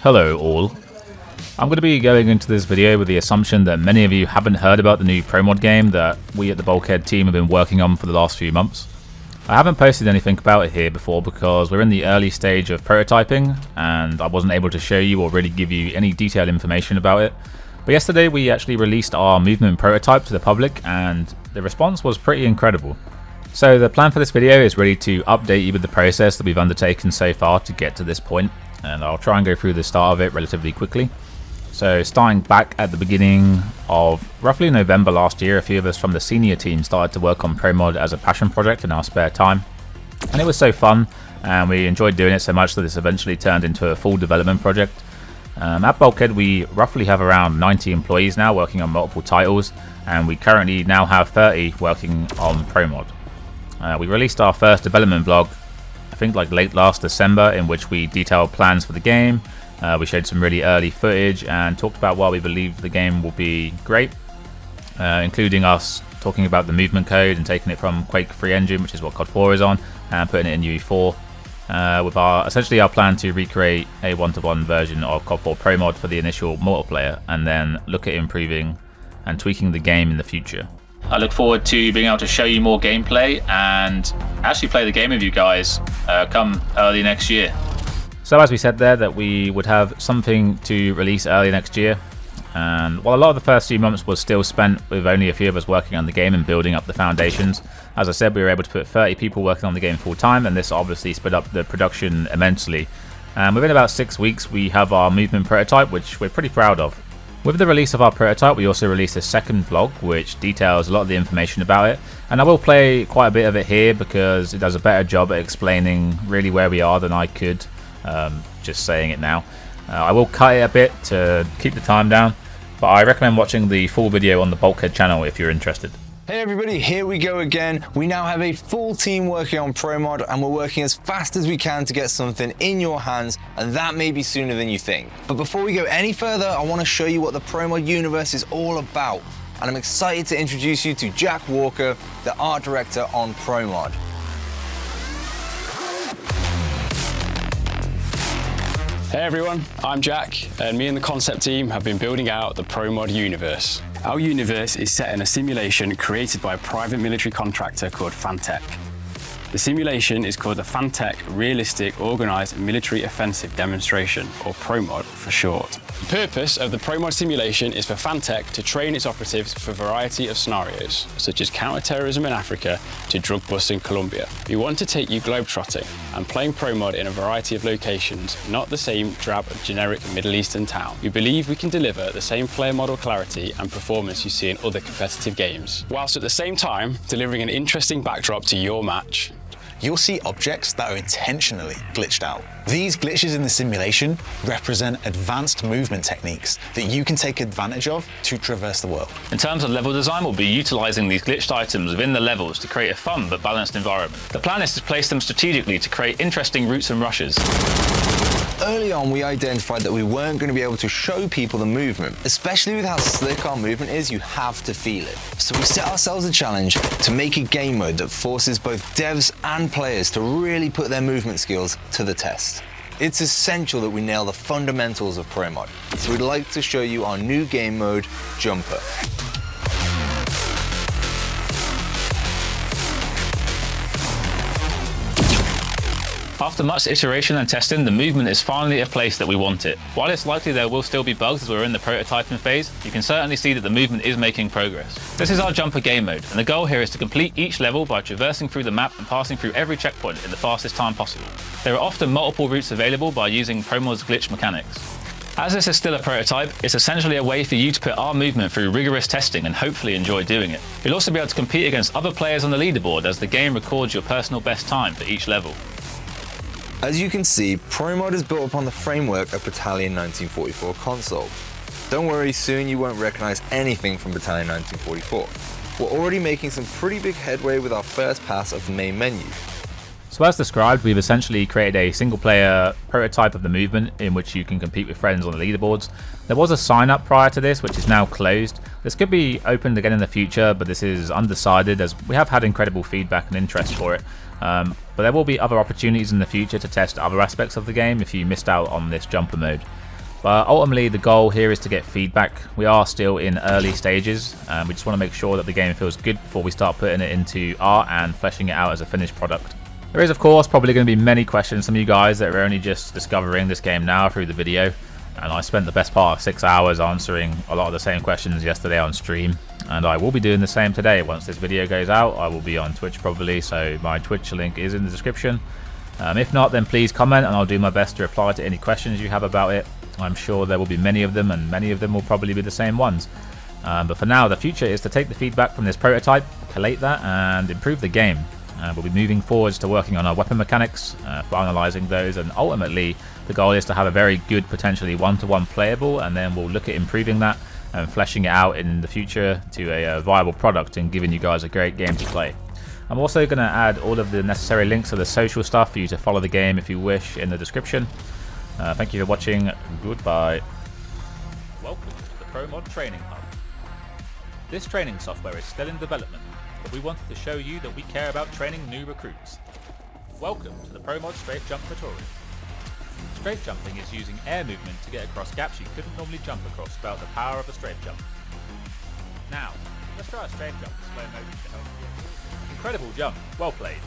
Hello all. I'm going to be going into this video with the assumption that many of you haven't heard about the new Pro Mod game that we at the Bulkhead team have been working on for the last few months. I haven't posted anything about it here before because we're in the early stage of prototyping and I wasn't able to show you or really give you any detailed information about it. But yesterday we actually released our movement prototype to the public and the response was pretty incredible. So the plan for this video is really to update you with the process that we've undertaken so far to get to this point, and I'll try and go through the start of it relatively quickly. So starting back at the beginning of roughly November last year, a few of us from the senior team started to work on Pro Mod as a passion project in our spare time. And it was so fun and we enjoyed doing it so much that this eventually turned into a full development project. At Bulkhead we roughly have around 90 employees now working on multiple titles, and we currently now have 30 working on Pro Mod. We released our first development vlog, I think like late last December, in which we detailed plans for the game. We showed some really early footage and talked about why we believe the game will be great, including us talking about the movement code and taking it from Quake 3 engine, which is what COD 4 is on, and putting it in UE4, with essentially our plan to recreate a one-to-one version of COD 4 Pro Mod for the initial multiplayer, and then look at improving and tweaking the game in the future. I look forward to being able to show you more gameplay and actually play the game with you guys come early next year. So as we said there, that we would have something to release early next year, and while a lot of the first few months was still spent with only a few of us working on the game and building up the foundations, as I said, we were able to put 30 people working on the game full time, and this obviously sped up the production immensely. And within about 6 weeks we have our movement prototype, which we're pretty proud of. With the release of our prototype, we also released a second vlog which details a lot of the information about it, and I will play quite a bit of it here because it does a better job at explaining really where we are than I could just saying it now. I will cut it a bit to keep the time down, but I recommend watching the full video on the Bulkhead channel if you're interested. Hey everybody, here we go again. We now have a full team working on Pro Mod, and we're working as fast as we can to get something in your hands, and that may be sooner than you think. But before we go any further, I want to show you what the Pro Mod universe is all about, and I'm excited to introduce you to Jack Walker, the art director on Pro Mod. Hey everyone, I'm Jack, and me and the concept team have been building out the Pro Mod universe. Our universe is set in a simulation created by a private military contractor called Fantech. The simulation is called the Fantech Realistic Organised Military Offensive Demonstration, or Pro Mod for short. The purpose of the Pro Mod simulation is for Fantech to train its operatives for a variety of scenarios, such as counter-terrorism in Africa to drug busts in Colombia. We want to take you globetrotting and playing Pro Mod in a variety of locations, not the same drab, generic Middle Eastern town. We believe we can deliver the same player model clarity and performance you see in other competitive games, whilst at the same time delivering an interesting backdrop to your match. You'll see objects that are intentionally glitched out. These glitches in the simulation represent advanced movement techniques that you can take advantage of to traverse the world. In terms of level design, we'll be utilising these glitched items within the levels to create a fun but balanced environment. The plan is to place them strategically to create interesting routes and rushes. Early on, we identified that we weren't going to be able to show people the movement. Especially with how slick our movement is, you have to feel it. So we set ourselves a challenge to make a game mode that forces both devs and players to really put their movement skills to the test. It's essential that we nail the fundamentals of Pro Mod. So we'd like to show you our new game mode, Jumper. After much iteration and testing, the movement is finally a place that we want it. While it's likely there will still be bugs as we're in the prototyping phase, you can certainly see that the movement is making progress. This is our Jumper game mode, and the goal here is to complete each level by traversing through the map and passing through every checkpoint in the fastest time possible. There are often multiple routes available by using Pro Mod's glitch mechanics. As this is still a prototype, it's essentially a way for you to put our movement through rigorous testing and hopefully enjoy doing it. You'll also be able to compete against other players on the leaderboard as the game records your personal best time for each level. As you can see, Pro Mod is built upon the framework of Battalion 1944 console. Don't worry, soon you won't recognize anything from Battalion 1944. We're already making some pretty big headway with our first pass of the main menu. So as described, we've essentially created a single player prototype of the movement in which you can compete with friends on the leaderboards. There was a sign up prior to this, which is now closed. This could be opened again in the future, but this is undecided as we have had incredible feedback and interest for it. But there will be other opportunities in the future to test other aspects of the game if you missed out on this jumper mode. But ultimately the goal here is to get feedback. We are still in early stages and we just want to make sure that the game feels good before we start putting it into art and fleshing it out as a finished product. There is of course probably going to be many questions from you guys that are only just discovering this game now through the video, and I spent the best part of 6 hours answering a lot of the same questions yesterday on stream, and I will be doing the same today. Once this video goes out I will be on Twitch probably, so my Twitch link is in the description. If not, then please comment and I'll do my best to reply to any questions you have about it. I'm sure there will be many of them, and many of them will probably be the same ones. But for now, the future is to take the feedback from this prototype, collate that, and improve the game. We'll be moving forwards to working on our weapon mechanics, finalising those, and ultimately the goal is to have a very good, potentially one-to-one playable, and then we'll look at improving that and fleshing it out in the future to a viable product and giving you guys a great game to play. I'm also going to add all of the necessary links to the social stuff for you to follow the game if you wish in the description. Thank you for watching. Goodbye. Welcome to the ProMod Training Hub. This training software is still in development, but we wanted to show you that we care about training new recruits. Welcome to the ProMod Strafe Jump tutorial. Strafe jumping is using air movement to get across gaps you couldn't normally jump across without the power of a strafe jump. Now, let's try a strafe jump in slow motion to help you. Incredible jump, well played.